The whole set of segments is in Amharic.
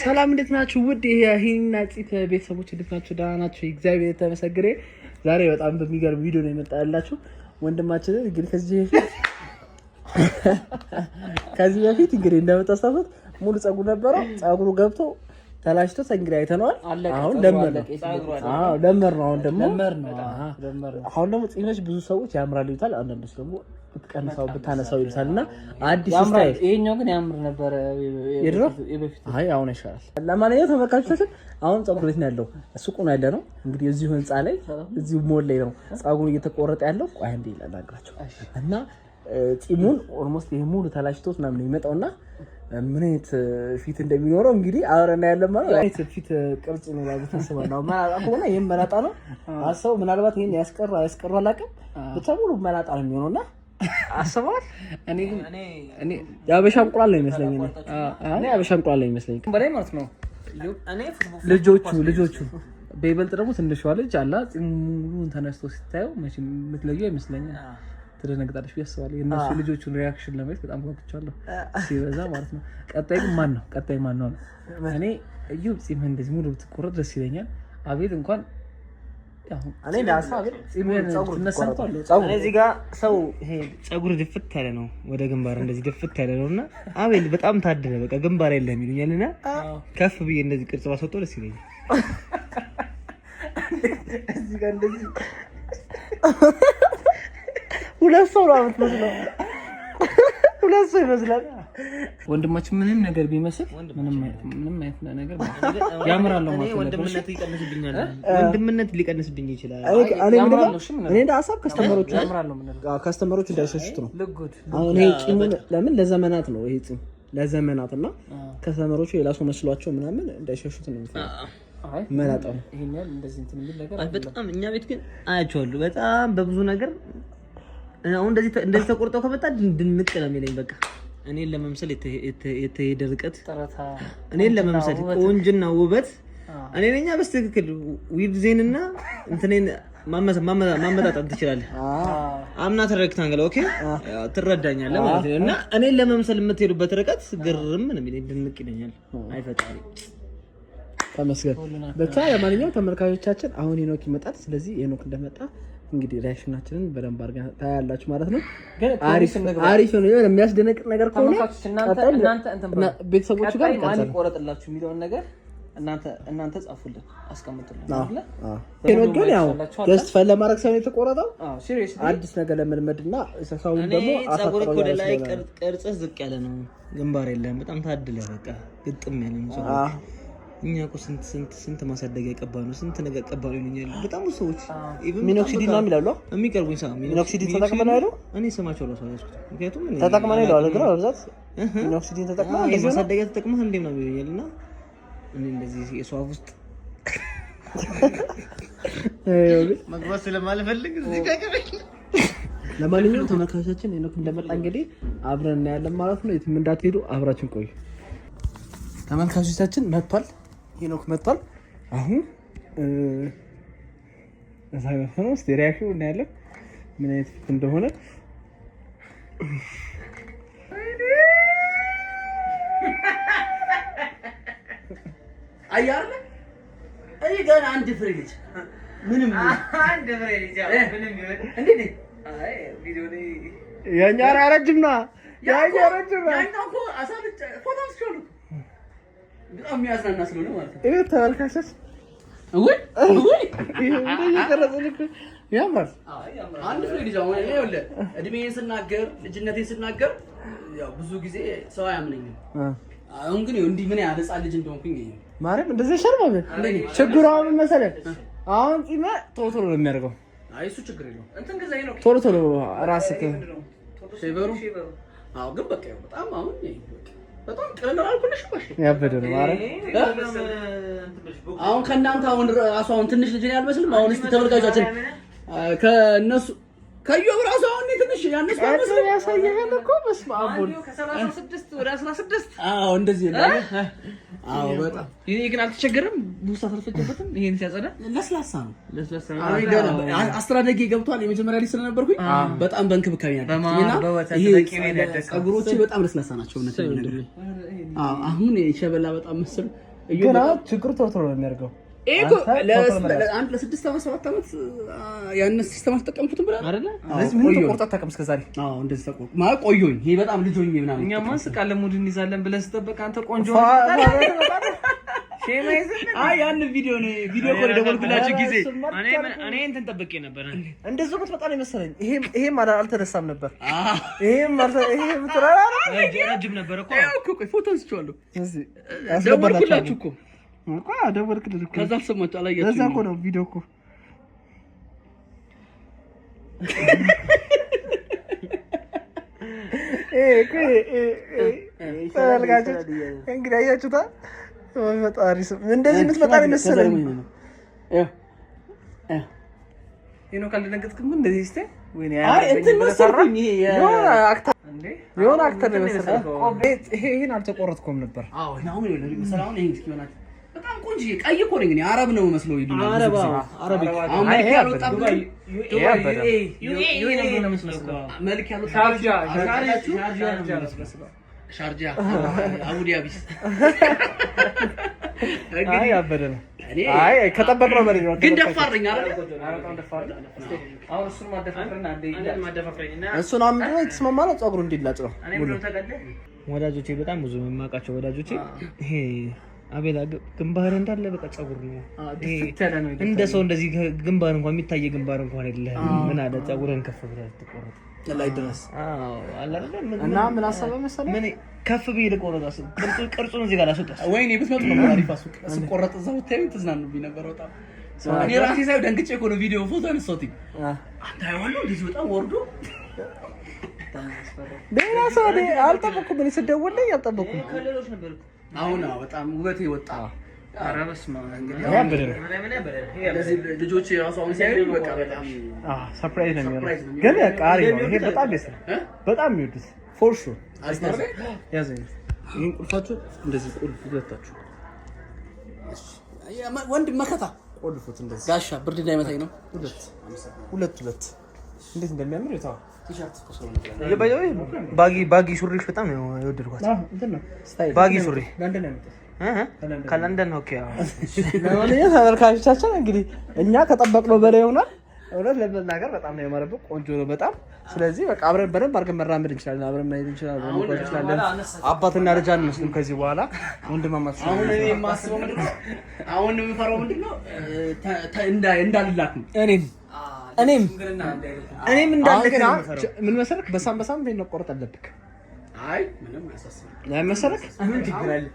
ሰላም እንዴት ናችሁ? ውድ የሂና ጺት ቤተሰቦች እንዴት ናችሁ? ደህና ናችሁ? እግዚአብሔር የተመሰገነ። ዛሬ በጣም በሚገርም ቪዲዮ ነው የመጣላችሁ። ወንድማችን እንግዲህ ከዚህ በፊት እንግዲህ እንደምታስታውሱት ሙሉ ጸጉር ነበረው። ጸጉሩ ገብቶ ተላሽቶ እንግዲህ አይተነዋል። አሁን ለመር ነው። አሁን ደግሞ ጺሞች ብዙ ሰዎች ያምራሉ ይሉታል። አንዳንዶች ደግሞ ብትቀንሳው ብታነሳው ይሉታልና አዲስ ስታይል። ይሄኛው ግን ያምር ነበር የበፊት። አይ አሁን ይሻላል። ለማንኛውም ተመልካቾቻችን አሁን ጸጉር ቤት ነው ያለው። ሱቁ ነው ያለ ነው እንግዲህ እዚሁ ህንጻ ላይ እዚሁ ሞል ላይ ነው ጸጉሩ እየተቆረጠ ያለው። ቆይ አንዴ ይላላግራቸው እና ጺሙን ኦልሞስት ይሄ ሙሉ ተላሽቶት ምናምን ይመጣውና ምን አይነት ፊት እንደሚኖረው እንግዲህ አወራና ያለ ማለት አይነት ፊት ቅርጽ ነው ያለው ተስባለው ማለት አቆና ይሄን መላጣ ነው አሰው ምናልባት ይሄን ያስቀራ አላውቅም ብቻ ሙሉ መላጣ ነው የሚሆነውና አሰባል እኔ ያበሻ እንቁላል ነው ይመስለኝ እኔ ያበሻ እንቁላል ነው ይመስለኝ በላይ ማለት ነው እኔ ልጆቹ በይበልጥ ደግሞ ትንሿ ልጅ አላ ሙሉን ተነስቶ ሲታየው መቼም የምትለዩ አይመስለኝም ትደነግጣለሽ ያስባለኝ እነሱ ልጆቹን ሪአክሽን ለማየት በጣም ጓጉቻለሁ ሲበዛ ማለት ነው። ቀጣይ ማን ነው? እኔ እዩ ጺም እንደዚህ ሙሉ ብትቆረጥ ደስ ይለኛል። አቤት እንኳን ያው እኔ ዳሳብ ጺምን ተነሳንቷል። እኔ እዚህ ጋር ሰው ይሄ ጸጉር ድፍት ያለ ነው ወደ ግንባር እንደዚህ ድፍት ያለ ነውና አቤል በጣም ታደለ በቃ ግንባር የለም ይሉኛልና ከፍ ብዬ እንደዚህ ቅርጽ ባስወጣው ደስ ይለኛል። እዚህ ጋር እንደዚህ ሁለት ሰው ይመስላል። ወንድማችን ምንም ነገር ቢመስል ምንም አይነት ነገር ያምራል ነው ማለት ነው። ወንድምነት ሊቀንስብኝ ይችላል። እኔ እንደ ሐሳብ ከስተመሮቹ እንዳይሸሹት ነው። አሁን ይሄ ጺሙ ለምን ለዘመናት ነው ይሄ ጺም ለዘመናትና ከስተመሮቹ ሌላ ሰው መስሏቸው ምናምን እንዳይሸሹት ነው የሚፈልገው። መላጣው ይሄኛል እንደዚህ እንትን የሚል ነገር በጣም እኛ ቤት ግን አያቸዋለሁ በጣም በብዙ ነገር አሁን እንደዚህ ተቆርጠው ከመጣ ድንቅ ነው የሚለኝ። በቃ እኔን ለመምሰል የተሄደ ርቀት እኔን ለመምሰል ቆንጅና ውበት እኔ ነኛ በስትክክል ዊብዜንና እንትኔን ማመጣጣት ትችላለህ። አምና ተረክታንገለ ኦኬ ትረዳኛለህ ማለት ነው። እና እኔን ለመምሰል የምትሄዱበት ርቀት ግርም ነው የሚለኝ፣ ድንቅ ይለኛል። አይፈጣሪ ተመስገን። ብቻ ለማንኛውም ተመልካቾቻችን አሁን ሄኖክ ይመጣል። ስለዚህ ሄኖክ እንደመጣ እንግዲህ ሪአክሽናችንን በደንብ አድርገን ታያላችሁ ማለት ነው። አሪፍ ነው። የሚያስደነቅ ነገር ከሆነ እናንተ ቤተሰቦቹ ጋር ማን ይቆረጥላችሁ የሚለውን ነገር እናንተ ጻፉልን አስቀምጡልን አይደል? ሄኖክ ግን ያው ጀስት ፈን ለማድረግ ሳይሆን የተቆረጠው አዲስ ነገር ለመልመድና ሰሳውን ደግሞ ጸጉር ወደ ላይ ቅርጽህ ዝቅ ያለ ነው፣ ግንባር የለም። በጣም ታድለ በቃ ግጥም ያለ ነው። እኛ እኮ ስንት ማሳደጊያ ቀባኑ ስንት ነገር ቀባኑ ይሉኛል በጣም ብዙ ሰዎች። ሚኖክሲዲን ነው የሚላሉ የሚቀርቡኝ ሰው ሚኖክሲዲን ተጠቅመን አይደል? እኔ ስማቸው ራሱ አላስኩት። ምክንያቱም ተጠቅመን አይደል ግን በብዛት ሚኖክሲዲን ተጠቅመን እንደዚህ ማሳደጊያ ተጠቅመን እንዴም ነው ይሉኛልና እኔ እንደዚህ የሷፍ ውስጥ መግባት ስለማልፈልግ እዚህ ጋር ለማንኛውም ተመልካቾቻችን ሄኖክ እንደመጣ እንግዲህ አብረን እናያለን ማለት ነው። የትም እንዳትሄዱ አብራችን ቆዩ። ተመልካቾቻችን መጥቷል፣ ሄኖክ መጥቷል። አሁን እዛው ነው ስቴሪያሽን እናያለን ምን አይነት ፊት እንደሆነ። አያርለ እኔ ገና አንድ ፍሬ ልጅ ምንም አንድ ፍሬ ልጅ ምንም ይወድ እንዴ አይ ቪዲዮ ላይ ያኛ አረጅምና ያኛ እኮ አሳልጭ ፎቶስ ሾሉ በጣም የሚያዝናና ስለሆነ ማለት ነው። እህ ተመልካቾች ወይ እንደዚህ ቀረጽልክ ያምራል። አንድ ፍሬ ልጅ አሁን እኔ ወለ እድሜን ስናገር ልጅነቴን ስናገር ያው ብዙ ጊዜ ሰው አያምነኝም። አሁን ግን እንዲህ ምን ያህል ህፃን ልጅ እንደሆንኩኝ ማርያም እንደዚህ ሸርማም ችግሩ ምን መሰለህ አሁን ጺመ ቶሎ ነው የሚያደርገው። አይ እሱ ችግር የለውም እንትን ገዛኝ ነው ቶሎ ራስህ ሼቨሩ አዎ ግን በቃ በጣም አሁን በጣም ቀለል አልኩልሽ ባሽ ያበደ ነው ማለት አሁን ከእናንተ አሁን ራሱ አሁን ትንሽ ልጅ ነው ያልመስልም። አሁን እስቲ ተመልካቾቻችን ከነሱ ከዩብ ራሱ አሁን ትንሽ ያነሱ ያሳየኸን እኮ በስመ አብ ከ36 ወደ 16 አዎ እንደዚህ ነው አዎ በጣም ይሄ ግን አልተቸገረም ቡሳ አልፈጨበትም ይሄን ሲያጸዳ ለስላሳ ነው አስተዳደጌ ገብቷል የመጀመሪያ ላይ ስለነበርኩኝ በጣም በእንክብካቤ ያደረኩኝና ይሄ ፀጉሮቼ በጣም ለስላሳ ናቸው ነገር አሁን የሸበላ በጣም መስል ገና ችግር ቶሎ ነው የሚያደርገው እኮ ለአንድ ለ6 ዓመት 7 ዓመት ያን ሲስተም አልተጠቀምኩትም ብላ አይደለ ለዚህ ምን ተቆርጣ ተቀም እስከዛሬ አዎ እንደዚህ ተቆርጥ ማለት ቆየሁኝ ይሄ በጣም ልጅ ሆኜ ምናምን እኛ ማንስቃለን ሙድ እንይዛለን ብለን ስጠበቅ አንተ ቆንጆ ያን ቪዲዮ ኮል ደወልኩላችሁ ጊዜ እኔ እንትን ጠብቄ ነበር እንደዚህ ነው በጣም መሰለኝ ይሄም አልተነሳም ነበር ይሄም ተራራ ረጅም ነበር እኮ ፎቶ አንስቼዋለሁ እዚህ ደወልኩላችሁ እኮ እንኳ ደወልክልኝ እኮ ከዛ ሰማችሁ አላያችሁ ለዛ እኮ ነው ቪዲዮ እኮ እንግዲህ አያችሁታ ፈጣሪ ስም እንደዚህ የምትመጣ ነው መሰለኝ ይሄ ነው ካልደነገጥክም እንደዚህ እስቲ ወይኔ አይ እንትን መሰለኝ የሆነ አክተር ነው መሰለኝ ይሄን አልተቆረጥኩም ነበር አዎ አሁን ይኸውልህ መሰለኝ አሁን ይሄን እስኪሆናል በጣም ቆንጆ ቀይ እኮ ነኝ እኔ አረብ ነው መስለው ይሉኝ አረብ መልክ ያልወጣ መልክ ያልወጣ ሻርጃ አቡዲያቢስ አይ አበደ ነው አይ ከጠበቅነው በላይ ነው ግን ደፋር ነኝ አይደል አሁን እሱን ማደፋፈርና እሱን አምጥቶ የተስማማ ነው ፀጉሩ እንዲላጭ ነው ወዳጆቼ በጣም ብዙ የማውቃቸው ወዳጆቼ ይሄ አቤላ ግንባር እንዳለ በቃ ፀጉር ነው እንደ ሰው እንደዚህ ግንባር እንኳን የሚታይ ግንባር እንኳን አይደለም ምን አለ ፀጉርን ከፍ ብለህ ተቆረጥ ላይ ድረስ አዎ አለ አይደል እና ምን አሰበ መሰለኝ ምን ከፍ ብዬ ልቆረጥ ቅርጹን እዚህ ጋር ላስወጣ ወይኔ ብትመጡ ነው አሪፍ ስቆረጥ እዛው ታዩ ተዝናኑብኝ ነበር በጣም እኔ ራሴ ሳይው ደንግጬ እኮ ነው ቪዲዮ ፎቶ አነሳሁት አንተ አይዋለው እንደዚህ በጣም ወርዶ ሌላ ሰው አልጠበኩም እኔ ስደውልልኝ አልጠበኩም ከሌሎች ነበር አሁን በጣም ውበቴ ወጣ ኧረ በስመ አብ እንግዲህ ያበደ ነው ለዚህ ልጆች ራሱ አሁን ሲያዩኝ በቃ በጣም ሰርፕራይዝ ነው የሚሆነው ግን ቃሪ ነው ይሄ በጣም ደስ በጣም የሚወዱት ፎር ሹር አስተርለ ያዘኝ ይሄን ቁልፋችሁ እንደዚህ ቁልፍ ሁለታችሁ ወንድ መከታ ቁልፉት እንደዚህ ጋሻ ብርድ እንዳይመታኝ ነው ሁለት እንዴት እንደሚያምር ይታው ቲሸርት ባጊ ሱሪሽ በጣም ነው የወደድኳት እንትን ነው ባጊ ሱሪ ለንደን ያመጣው ከለንደን ኦኬ ለማንኛውም ተመልካቾቻችን እንግዲህ እኛ ከጠበቅነው በላይ ሆኗል እውነት ለመናገር በጣም ነው ያማረበት ቆንጆ ነው በጣም ስለዚህ በቃ አብረን በደንብ አድርገን መራመድ እንችላለን አብረን መሄድ እንችላለን አባትና ልጅ አንመስልም ከዚህ በኋላ ወንድማማች አሁን እኔ የማስበው ምንድነው አሁን የምፈራው ምንድነው እንዳልላክ ነው እኔም እንዳልክ ምን መሰለክ በሳም እንዴት ነው ቆርጥ አለብክ አይ ምንም አያሳስብም ላይ መሰለክ ምን ችግር አለ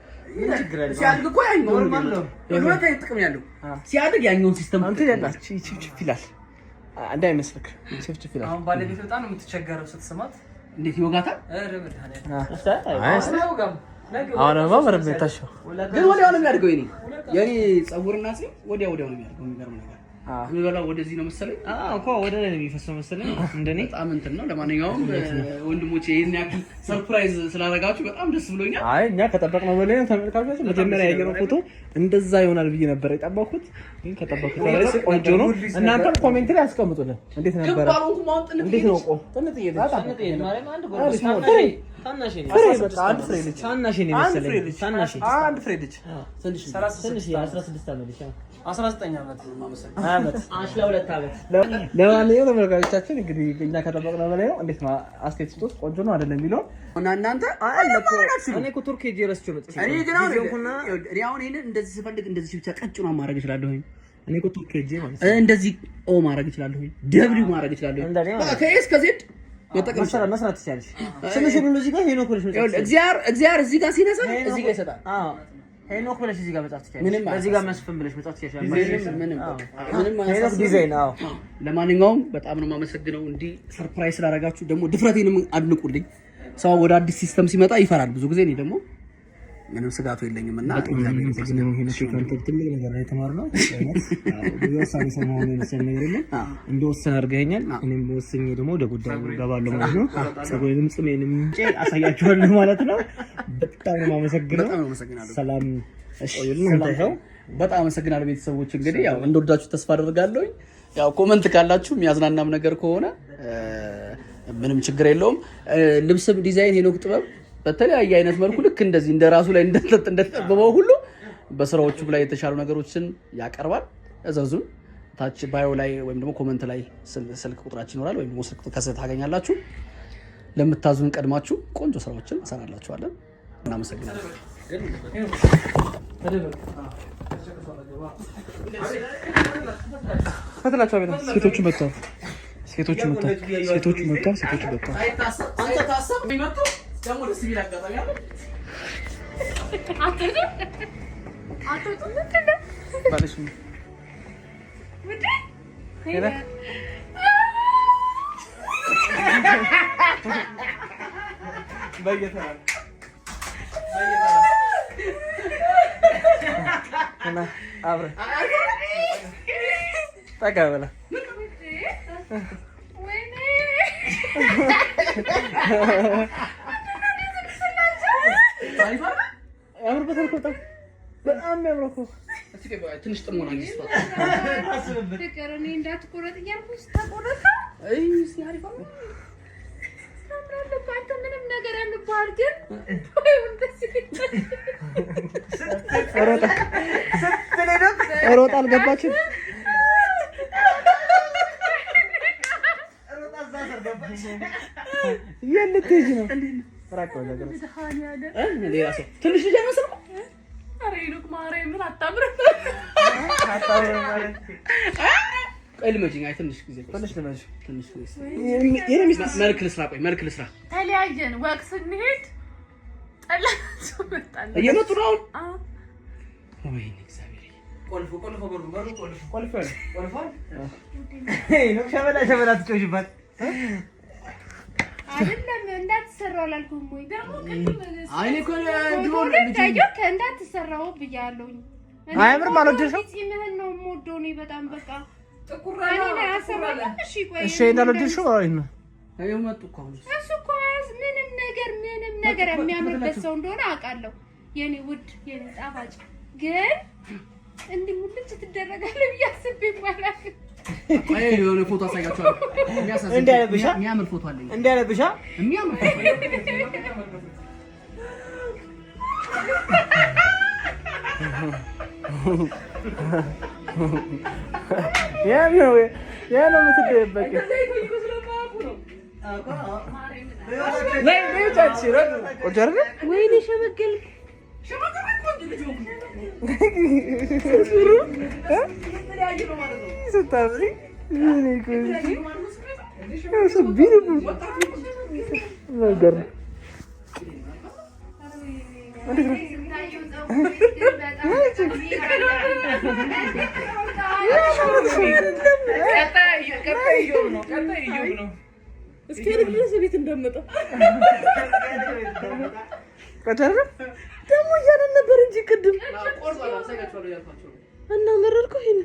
ሲያድግ እኮ ያኛው ኖርማል ነው ሁለት አይነት ጥቅም ያለው ሲያድግ ያኛውን ሲስተም አንተ ያላች ቺፕ ይላል እንዳይመስልክ ቺፕ ይላል አሁን ባለቤት በጣም ነው የምትቸገረው ስትስማት እንዴት ይወጋታል ኧረ መድኃኒዓለም አሁንማ በረብ ታሽው ግን ወዲያው ነው የሚያድገው የኔ ፀጉርና ፂም ወዲያው ነው የሚያድገው የሚገርም ነገር የሚበላው ወደዚህ ነው መሰለኝ እኮ ወደ ላይ የሚፈሰው መሰለኝ እንደኔ በጣም እንትን ነው ለማንኛውም ወንድሞቼ ይሄን ያክል ሰርፕራይዝ ስላደረጋችሁ በጣም ደስ ብሎኛል አይ እኛ ከጠበቅነው በላይ ነው ተመልካቾች መጀመሪያ ያየነው ፎቶ እንደዛ ይሆናል ብዬ ነበር የጠበቅኩት ግን ከጠበቅኩት በላይ ቆንጆ ነው እናንተም ኮሜንት ላይ አስቀምጡልን እንዴት ነበር እንዴት ነው ጥንት ማርያም አንድ ጎርስ ታናሽ አንድ ፍሬ ልጅ ትንሽ 16 ዓመት 19 ዓመት አመት 12 ዓመት ለማንኛውም ተመልካቾቻችን እንግዲህ እኛ ከጠበቅነው በላይ ነው እንዴት ነው አስተያየት ስጡት ቆንጆ ነው አይደለም የሚለው እና እናንተ እኔ እኮ ቱርክ ሄጄ ረስቼው መጥቼ እኔ ግን አሁን ይሄንን እንደዚህ ስፈልግ እንደዚህ ብቻ ቀጭኗ ማድረግ እችላለሁ እኔ እኮ ቱርክ ሄጄ ማለት እንደዚህ ኦ ማድረግ እችላለሁ ደብሊው ማድረግ እችላለሁ ከኤስ ከዜድ መጠቀም መስራት ትችላለሽ ስምሽ ሁሉ እዚህ ጋር ሄኖክ ብለሽ መጻፍ እግዚአብሔር እዚህ ጋር ሲነሳ እዚህ ጋር ይሰጣል ሄኖክ ብለሽ እዚህ ጋር መጻፍ ትችላለሽ እዚህ ጋር መስፍን ብለሽ መጻፍ ትችላለሽ ምንም ሄኖክ ዲዛይን ለማንኛውም በጣም ነው የማመሰግነው እንዲህ ሰርፕራይዝ ስላደረጋችሁ ደግሞ ድፍረቴንም አድንቁልኝ ሰው ወደ አዲስ ሲስተም ሲመጣ ይፈራል ብዙ ጊዜ እኔ ደግሞ ምንም ስጋቱ የለኝም እና ትልቅ ነገር ላይ የተማርነው ወሳኝ ሰው መሆኑ የመሰለ ነገር የለም። እንደወሰን አድርገኸኛል። እኔም በወሰኜ ደግሞ ወደ ጉዳዩ እገባለሁ ማለት ነው። ፀጉሬንም ጽሜንም አሳያችኋለሁ ማለት ነው። በጣም ነው የማመሰግነው። ሰላም በጣም አመሰግናለሁ ቤተሰቦች። እንግዲህ ያው እንደወዳችሁ ተስፋ አደርጋለሁ። ያው ኮመንት ካላችሁ የሚያዝናናም ነገር ከሆነ ምንም ችግር የለውም። ልብስም ዲዛይን ሄኖክ ጥበብ በተለያየ አይነት መልኩ ልክ እንደዚህ እንደራሱ ላይ እንደተጠበበው ሁሉ በስራዎቹ ላይ የተሻሉ ነገሮችን ያቀርባል። እዘዙን። ታች ባዮ ላይ ወይም ደግሞ ኮመንት ላይ ስልክ ቁጥራችን ይኖራል ወይም ደግሞ ስልክ ቁጥር ከስር ታገኛላችሁ። ለምታዙን ቀድማችሁ ቆንጆ ስራዎችን እንሰራላችኋለን። እናመሰግናለን። ሴቶቹ መጥተዋል። ሴቶቹ መጥተዋል። ደግሞ ደስ የሚል አጋጣሚ አለ። በጣም ያምራኩ ትንሽ ጥሞና ይስፋ ፍቅር እኔ እንዳትቆረጥ እያልኩሽ ተቆረጠ። አይ ሲያሪፋ አንተ ምንም ነገር ያምባል ግን ሮጣ አልገባችም። የልትሄጂ ነው ራቅ ወደ ትንሽ ልጅ አይመስልም? ኧረ ይሉክ ማርያም ምን አታምርም። ቆይ ልመጂኝ። አይ ትንሽ ጊዜ መልክ ልስራ። ተለያየን ወቅ ስንሄድ ጠላችሁ መጣን። እየመጡ ነው አሁን። ወይኔ እግዚአብሔር ቆልፎ ሸበላ ትጮሽባት አይደለም እንዳትሰራው አላልኩም ወይ? ደግሞ አይኔ እኮ እንዳትሰራው ብያለሁኝ። አያምርም አልወደድሽም? ፂምህን ነው የምወደው እኔ በጣም በቃ ጥቁራና አሰራለሁ። እሺ እንዳልወደድሽው አይነ አይመጡ እኮ እሱ እኮ ምንም ነገር የሚያምርበት ሰው እንደሆነ አውቃለሁ። የኔ ውድ የኔ ጣፋጭ ግን እንዲህ ሙልጭ ትደረጋለህ ብዬ አስቤ ማለት አይ የሆነ ፎቶ አሳያችኋለሁ። የሚያምር ፎቶ አለኝ። እንዲያለብሻ የሚያምር ያ ነው የምትደበቅ። ወይኔ ሸመገልክ እስኪ ድረስ ቤት እንደመጣ ደግሞ እያለን ነበር እንጂ ቅድም እና መረርኩ። ይሄን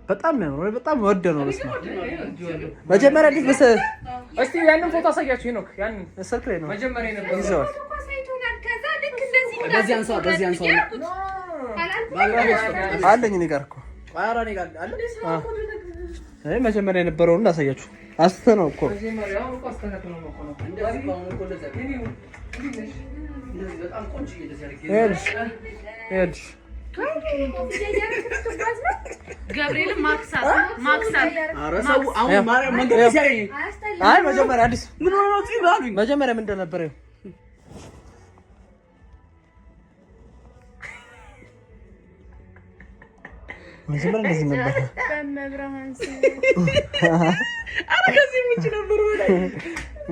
በጣም ነው በጣም ወደ ነው። መጀመሪያ እንዴት መሰለህ? እስቲ ያንን ፎቶ አሳያችሁ። ሄኖክ ያንን ስልክ ላይ ነው መጀመሪያ ነበር ይዘዋል። በዚህ አንሳው አለኝ እኔ ጋር እኮ ኧረ እኔ ጋር አለ። አይ መጀመሪያ የነበረውን ላሳያችሁ። አስተነው እኮ በጣም ቆንጆ ገብርኤል ማክሳት ኧረ ሰው አሁን ማርያም መንገድ ሲያይ አይ መጀመሪያ አዲስ ምን ሆነ ነው ሲባሉኝ መጀመሪያ ምን እንደነበረ መጀመሪያ እንደዚህ ነበር። በመብራሃን አረ ከዚህ ውጪ ነበር ወላይ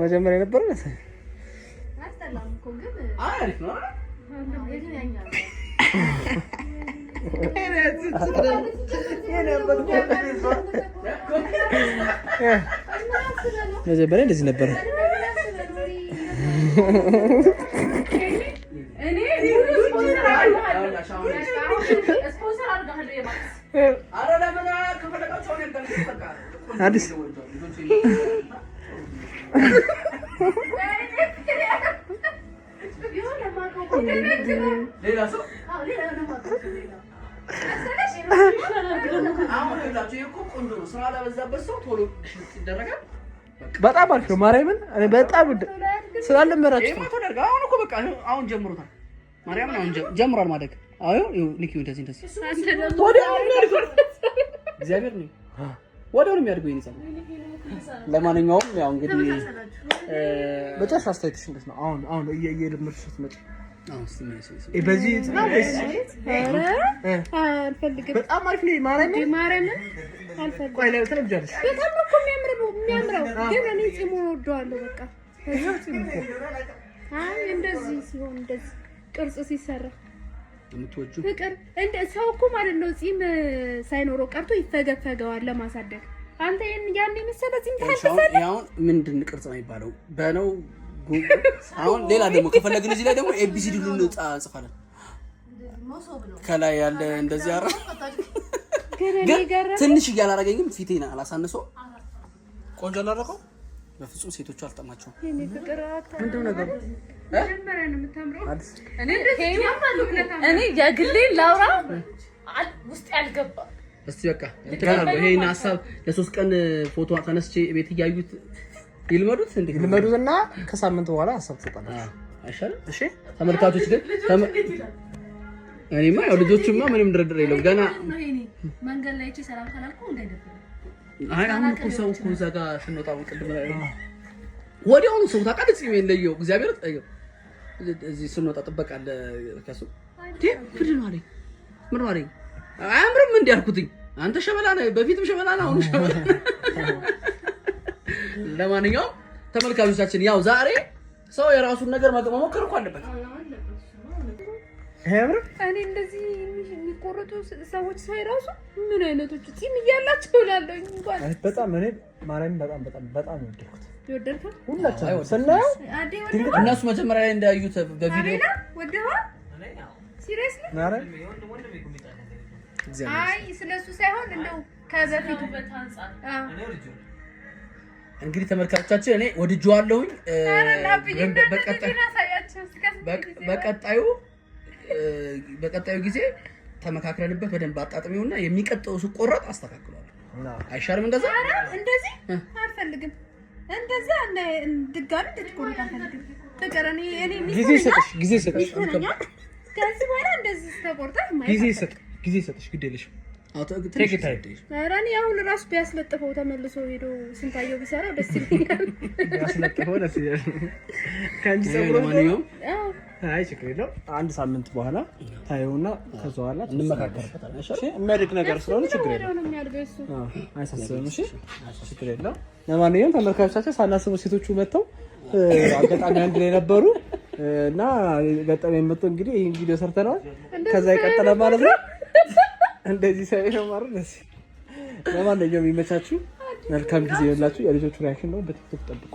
መጀመሪያ ነበር ነው አስተላም እኮ ግን አሪፍ ነው። መጀመሪያ እንደዚህ ነበር። አዲስ ሌላ ሰው በጣም አሪፍ ነው። ማርያምን እኔ በጣም ስላለመራችሁ አሁን እኮ በቃ አሁን ጀምሮታል። ማርያምን አሁን ጀምሯል ማደግ። አዎ ኒኪው እንደዚህ እግዚአብሔር ነው ወዲያው ነው የሚያድገው ይነሳል። ለማንኛውም ያው እንግዲህ መጨረሻ አስተያየትሽ እንዴት ነው? አሁን እየለመድሽ ስትመጪ በዚህ አልፈልግም። በጣም አሪፍ ነው። ማርያምን አልፈልግም። ቆይ ላይ ተለብጃለሽ። በጣም እኮ የሚያምረው ግን እኔ ፂሙን እወደዋለሁ። በቃ አይ እንደዚህ ሲሆን እንደዚህ ቅርጽ ሲሰራ የምትወጂው ፍቅር እንደ ሰው እኮ ማለት ነው ፂም ሳይኖረው ቀርቶ ይፈገፈገዋል ለማሳደግ። አንተ ያን የመሰለ ፂም ታልተሰለ ያው ምንድን ቅርጽ ነው የሚባለው በነው አሁን ሌላ ደግሞ ከፈለግን እዚህ ላይ ደግሞ ኤቢሲዲ ሁሉ እንጽፋለን። ከላይ ያለ እንደዚህ አረ ግን ትንሽ እያላረገኝም ፊቴና አላሳነሰው ቆንጆ አላረቀው በፍጹም ሴቶቹ አልጠማቸውም። ምንድነው ነገሩ? እኔ የግሌን ላውራ ውስጥ ያልገባ እስቲ በቃ እንተናለው። ይሄን ሐሳብ ለ3 ቀን ፎቶ ተነስቼ ቤት እያዩት ይልመዱት እንዴ ይልመዱትና ከሳምንት በኋላ ሐሳብ ትሰጣላችሁ አይሻልም? እሺ ተመልካቾች ግን እኔማ ያው ልጆቹማ ምንም ድርድር የለውም ገና መንገድ ላይ እቺ ሰላም ካላልኩ እንዳይደብር። አይ አሁን እኮ ሰው እኮ እዛ ጋር ስንወጣ ቅድም ላይ ወዲያውኑ ሰው ታውቃለህ ጽሜ ለየው እግዚአብሔር ጠየው እዚህ ስንወጣ ጥበቃ አለ ከሱ ምንድን ነው አለኝ ምን ነው አለኝ አያምርም እንዴ አልኩትኝ አንተ ሸበላ ነህ በፊትም ሸበላ ነህ አሁን ሸበላ ለማንኛውም ተመልካቾቻችን ያው ዛሬ ሰው የራሱን ነገር መሞከር እኮ አለበት። እኔ እንደዚህ የሚቆረጡ ሰዎች ሳይራሱ ምን አይነቶቹ ፂም እያላቸው እላለሁ እንኳን በጣም እኔ ማርያምን በጣም ወደድኩት። ይወደድኩት ሁላችንም ስናየው እነሱ መጀመሪያ ላይ እንዳዩት በቪዲዮ ወደዋ ሲሪየስሊ ማርያም አይ ስለሱ ሳይሆን እንደው ከበፊቱ እንግዲህ ተመልካቾቻችን እኔ ወድጄዋለሁኝ። በቀጣዩ ጊዜ ተመካክረንበት በደንብ አጣጥሚውና የሚቀጥለው ሲቆረጥ አስተካክሏል። አይሻልም? እንደዛ እንደዚህ አልፈልግም። እንደዛ ድጋሚ እንድትቆረጥ አልፈልግም። ፍቅር እኔ ጊዜ ሰጥሽ ከዚህ በኋላ እንደዚህ ተቆርጠህ ጊዜ ሰጥሽ ግድ የለሽም። እኔ አሁን እራሱ ቢያስለጥፈው ተመልሶ ሄዶ ስንታየው ቢሰራው ደስ ይለኛል። ቢያስለጥፈው ደስ ይላል። ከአንቺ ሰሞኑን አይ ችግር የለውም። አንድ ሳምንት በኋላ ታየውና ከዛ በኋላ እንመካከርበታለን። እሺ የሚያድግ ነገር ስለሆነ ችግር የለውም። አይሳስብም። እሺ ችግር የለውም። ለማንኛውም ተመልካቾቻችን ሳናስበው ሴቶቹ መጥተው አጋጣሚ አንድ ላይ ነበሩ እና ገጠመኝ መጥቶ እንግዲህ ይሄን ቪዲዮ ሰርተናል። ከዛ ይቀጥላል ማለት ነው። እንደዚህ ሳይሆን ማለት ነው። ለማንኛውም ይመቻችሁ። መልካም ጊዜ ይሁንላችሁ። የልጆቹ ሪአክሽን ነው በቲክቶክ ጠብቁ።